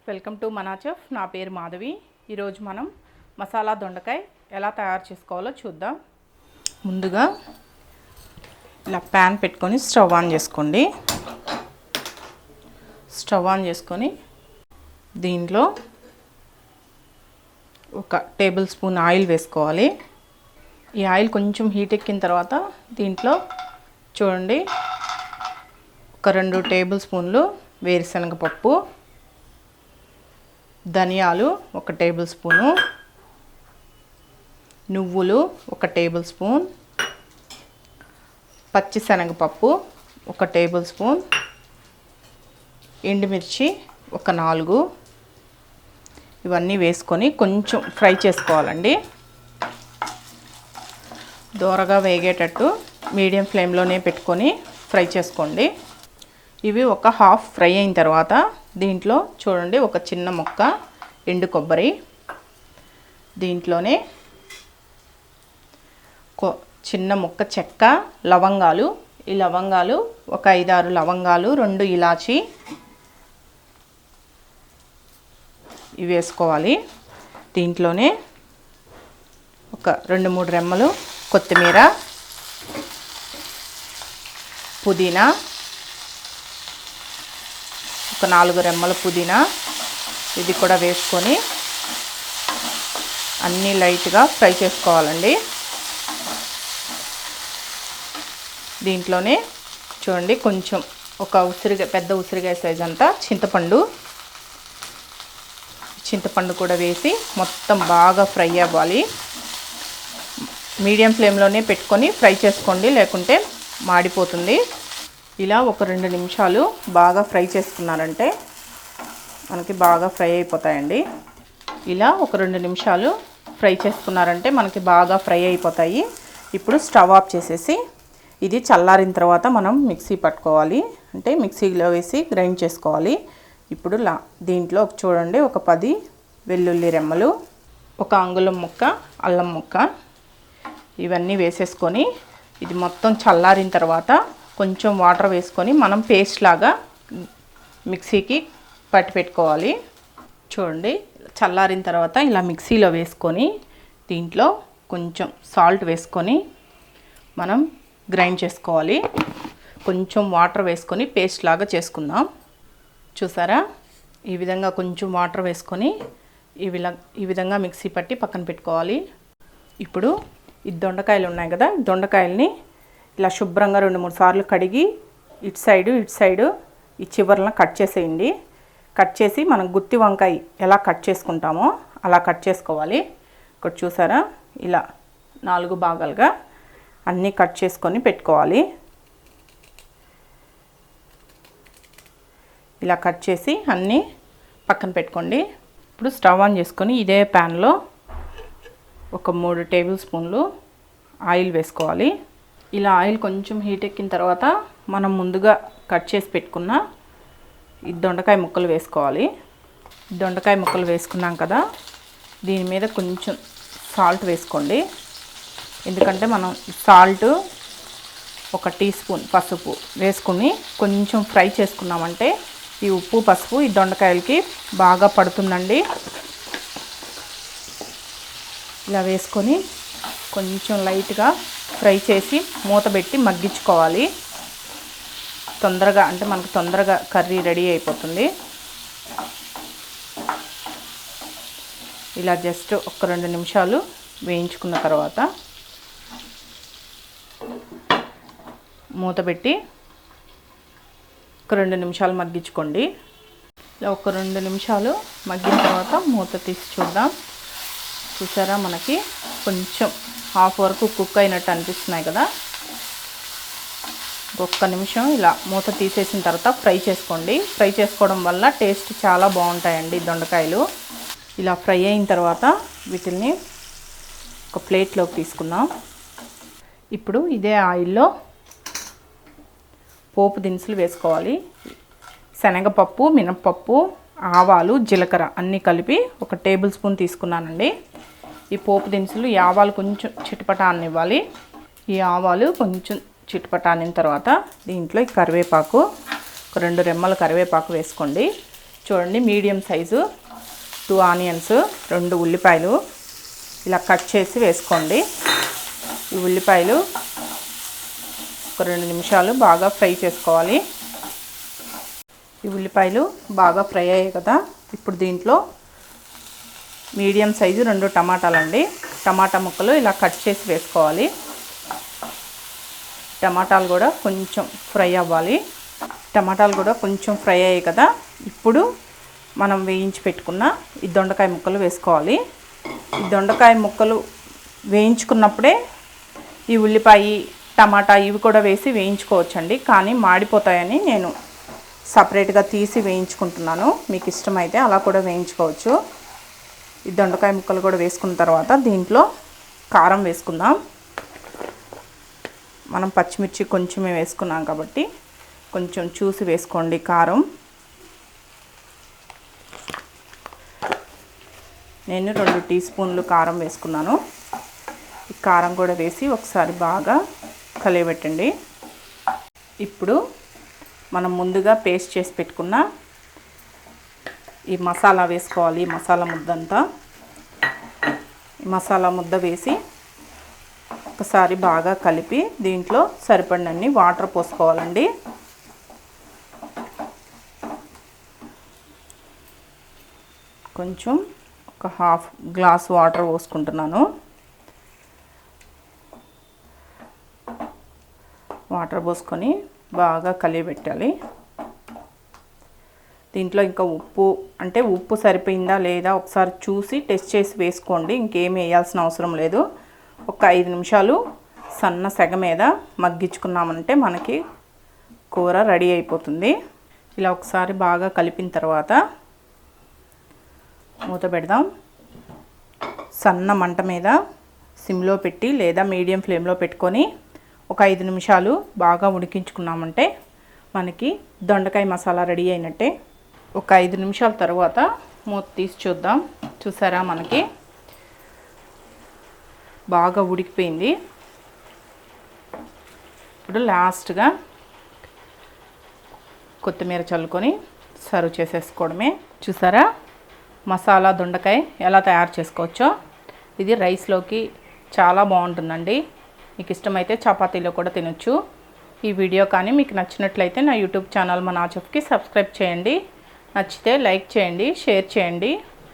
Welcome to మనా chef. నా పేరు మాధవి. ఈరోజు మనం మసాలా దొండకాయ ఎలా తయారు చేసుకోవాలో చూద్దాం. ముందుగా ఇలా ప్యాన్ పెట్టుకొని స్టవ్ ఆన్ చేసుకోండి. స్టవ్ ఆన్ చేసుకొని దీంట్లో ఒక టేబుల్ స్పూన్ ఆయిల్ వేసుకోవాలి. ఈ ఆయిల్ కొంచెం హీట్ ఎక్కిన తర్వాత దీంట్లో చూడండి ఒక 2 టేబుల్ స్పూన్లు వేరుశనగ పప్పు, ధనియాలు 1 టేబుల్ స్పూను, నువ్వులు 1 టేబుల్ స్పూన్, పచ్చిశనగపప్పు 1 టేబుల్ స్పూన్, ఎండుమిర్చి 4, ఇవన్నీ వేసుకొని కొంచెం ఫ్రై చేసుకోవాలండి. దోరగా వేగేటట్టు మీడియం ఫ్లేమ్లోనే పెట్టుకొని ఫ్రై చేసుకోండి. ఇవి ఒక హాఫ్ ఫ్రై అయిన తర్వాత దీంట్లో చూడండి ఒక చిన్న ముక్క ఎండు కొబ్బరి, దీంట్లోనే చిన్న ముక్క చెక్క, లవంగాలు, ఈ లవంగాలు ఒక 5-6 లవంగాలు, 2 ఇలాచి ఇవి వేసుకోవాలి. దీంట్లోనే ఒక 2-3 రెమ్మలు కొత్తిమీర, పుదీనా, ఒక 4 రెమ్మల పుదీనా ఇది కూడా వేసుకొని అన్నీ లైట్గా ఫ్రై చేసుకోవాలండి. దీంట్లోనే చూడండి కొంచెం ఒక పెద్ద ఉసిరికాయ సైజ్ అంతా చింతపండు కూడా వేసి మొత్తం బాగా ఫ్రై అవ్వాలి. మీడియం ఫ్లేమ్లోనే పెట్టుకొని ఫ్రై చేసుకోండి, లేకుంటే మాడిపోతుంది. ఇలా ఒక 2 నిమిషాలు బాగా ఫ్రై చేసుకున్నారంటే మనకి బాగా ఫ్రై అయిపోతాయండి. ఇలా ఒక 2 నిమిషాలు ఫ్రై చేసుకున్నారంటే మనకి బాగా ఫ్రై అయిపోతాయి. ఇప్పుడు స్టవ్ ఆఫ్ చేసేసి ఇది చల్లారిన తర్వాత మనం మిక్సీ పట్టుకోవాలి, అంటే మిక్సీలో వేసి గ్రైండ్ చేసుకోవాలి. ఇప్పుడు దీంట్లో చూడండి ఒక 10 వెల్లుల్లి రెమ్మలు, 1 అంగుళం ముక్క అల్లం ముక్క ఇవన్నీ వేసేసుకొని ఇది మొత్తం చల్లారిన తర్వాత కొంచెం వాటర్ వేసుకొని మనం పేస్ట్ లాగా మిక్సీకి పట్టి పెట్టుకోవాలి. చూడండి చల్లారిన తర్వాత ఇలా మిక్సీలో వేసుకొని దీంట్లో కొంచెం సాల్ట్ వేసుకొని మనం గ్రైండ్ చేసుకోవాలి. కొంచెం వాటర్ వేసుకొని పేస్ట్ లాగా చేసుకుందాం. చూసారా, ఈ విధంగా కొంచెం వాటర్ వేసుకొని ఈ విధంగా మిక్సీ పట్టి పక్కన పెట్టుకోవాలి. ఇప్పుడు ఈ దొండకాయలు ఉన్నాయి కదా, దొండకాయల్ని ఇలా శుభ్రంగా 2-3 సార్లు కడిగి ఇటు సైడు ఈ చివర్లను కట్ చేసేయండి. కట్ చేసి మనం గుత్తి వంకాయ ఎలా కట్ చేసుకుంటామో అలా కట్ చేసుకోవాలి. ఇక్కడ చూసారా, ఇలా 4 భాగాలుగా అన్నీ కట్ చేసుకొని పెట్టుకోవాలి. ఇలా కట్ చేసి అన్నీ పక్కన పెట్టుకోండి. ఇప్పుడు స్టవ్ ఆన్ చేసుకొని ఇదే ప్యాన్లో ఒక 3 టేబుల్ స్పూన్లు ఆయిల్ వేసుకోవాలి. ఇలా ఆయిల్ కొంచెం హీట్ ఎక్కిన తర్వాత మనం ముందుగా కట్ చేసి పెట్టుకున్న ఈ దొండకాయ ముక్కలు వేసుకోవాలి. దొండకాయ ముక్కలు వేసుకున్నాం కదా, దీని మీద కొంచెం సాల్ట్ వేసుకోండి. ఎందుకంటే మనం సాల్ట్ 1 టీ స్పూన్ పసుపు వేసుకుని కొంచెం ఫ్రై చేసుకున్నామంటే ఈ ఉప్పు పసుపు ఈ దొండకాయలకి బాగా పడుతుందండి. ఇలా వేసుకొని కొంచెం లైట్గా ఫ్రై చేసి మూత పెట్టి మగ్గించుకోవాలి. అంటే మనకు తొందరగా కర్రీ రెడీ అయిపోతుంది. ఇలా జస్ట్ ఒక 2 నిమిషాలు వేయించుకున్న తర్వాత మూత పెట్టి ఒక 2 నిమిషాలు మగ్గించుకోండి. ఇలా ఒక 2 నిమిషాలు మగ్గిన తర్వాత మూత తీసి చూద్దాం. చూసారా, మనకి కొంచెం హాఫ్ వరకు కుక్ అయినట్టు అనిపిస్తున్నాయి కదా. ఒక్క నిమిషం ఇలా మూత తీసేసిన తర్వాత ఫ్రై చేసుకోండి. ఫ్రై చేసుకోవడం వల్ల టేస్ట్ చాలా బాగుంటాయండి దొండకాయలు. ఇలా ఫ్రై అయిన తర్వాత వీటిని ఒక ప్లేట్లోకి తీసుకుందాం. ఇప్పుడు ఇదే ఆయిల్లో పోపు దినుసులు వేసుకోవాలి. శనగపప్పు, మినపప్పు, ఆవాలు, జీలకర్ర అన్నీ కలిపి 1 టేబుల్ స్పూన్ తీసుకున్నానండి. ఈ పోపు దినుసులు, ఈ ఆవాలు కొంచెం చిటపటాన్నివ్వాలి. ఈ ఆవాలు కొంచెం చిటపటానిన తర్వాత దీంట్లో ఈ కరివేపాకు, ఒక 2 రెమ్మల కరివేపాకు వేసుకోండి. చూడండి మీడియం సైజు 2 ఆనియన్స్, 2 ఉల్లిపాయలు ఇలా కట్ చేసి వేసుకోండి. ఈ ఉల్లిపాయలు ఒక 2 నిమిషాలు బాగా ఫ్రై చేసుకోవాలి. ఈ ఉల్లిపాయలు బాగా ఫ్రై అయ్యాయి కదా, ఇప్పుడు దీంట్లో మీడియం సైజు 2 టమాటాలండి. టమాటా ముక్కలు ఇలా కట్ చేసి వేసుకోవాలి. టమాటాలు కూడా కొంచెం ఫ్రై అవ్వాలి. టమాటాలు కూడా కొంచెం ఫ్రై అయ్యాయి కదా, ఇప్పుడు మనం వేయించి పెట్టుకున్న ఈ దొండకాయ ముక్కలు వేసుకోవాలి. ఈ దొండకాయ ముక్కలు వేయించుకున్నప్పుడే ఈ ఉల్లిపాయ, టమాటా ఇవి కూడా వేసి వేయించుకోవచ్చండి. కానీ మాడిపోతాయని నేను సపరేట్గా తీసి వేయించుకుంటున్నాను. మీకు ఇష్టమైతే అలా కూడా వేయించుకోవచ్చు. ఈ దొండకాయ ముక్కలు కూడా వేసుకున్న తర్వాత దీంట్లో కారం వేసుకుందాం. మనం పచ్చిమిర్చి కొంచెమే వేసుకున్నాం కాబట్టి కొంచెం చూసి వేసుకోండి కారం. నేను 2 టీ స్పూన్లు కారం వేసుకున్నాను. ఈ కారం కూడా వేసి ఒకసారి బాగా కలియబెట్టండి. ఇప్పుడు మనం ముందుగా పేస్ట్ చేసి పెట్టుకున్న ఈ మసాలా వేసుకోవాలి. ఈ మసాలా ముద్దంతా ఈ మసాలా ముద్ద వేసి ఒకసారి బాగా కలిపి దీంట్లో సరిపడినన్ని వాటర్ పోసుకోవాలండి. కొంచెం ఒక హాఫ్ గ్లాస్ వాటర్ పోసుకుంటున్నాను. వాటర్ పోసుకొని బాగా కలియబెట్టాలి. దీంట్లో ఇంకా ఉప్పు సరిపోయిందా లేదా ఒకసారి చూసి టెస్ట్ చేసి వేసుకోండి. ఇంకేమీ వేయాల్సిన అవసరం లేదు. ఒక 5 నిమిషాలు సన్న సెగ మీద మగ్గించుకున్నామంటే మనకి కూర రెడీ అయిపోతుంది. ఇలా ఒకసారి బాగా కలిపిన తర్వాత మూత పెడదాం. సన్న మంట మీద సిమ్లో పెట్టి లేదా మీడియం ఫ్లేమ్లో పెట్టుకొని ఒక 5 నిమిషాలు బాగా ఉడికించుకున్నామంటే మనకి దొండకాయ మసాలా రెడీ అయినట్టే. ఒక 5 నిమిషాల తర్వాత మూత తీసి చూద్దాం. చూసారా, మనకి బాగా ఉడికిపోయింది. ఇప్పుడు లాస్ట్గా కొత్తిమీర చల్లుకొని సర్వ్ చేసేసుకోవడమే. చూసారా మసాలా దొండకాయ ఎలా తయారు చేసుకోవచ్చో. ఇది రైస్లోకి చాలా బాగుంటుందండి. మీకు ఇష్టమైతే చపాతీలో కూడా తినొచ్చు. ఈ వీడియో కానీ మీకు నచ్చినట్లయితే నా యూట్యూబ్ ఛానల్ మన చెఫ్కి సబ్స్క్రైబ్ చేయండి. నచ్చితే లైక్ చేయండి, షేర్ చేయండి.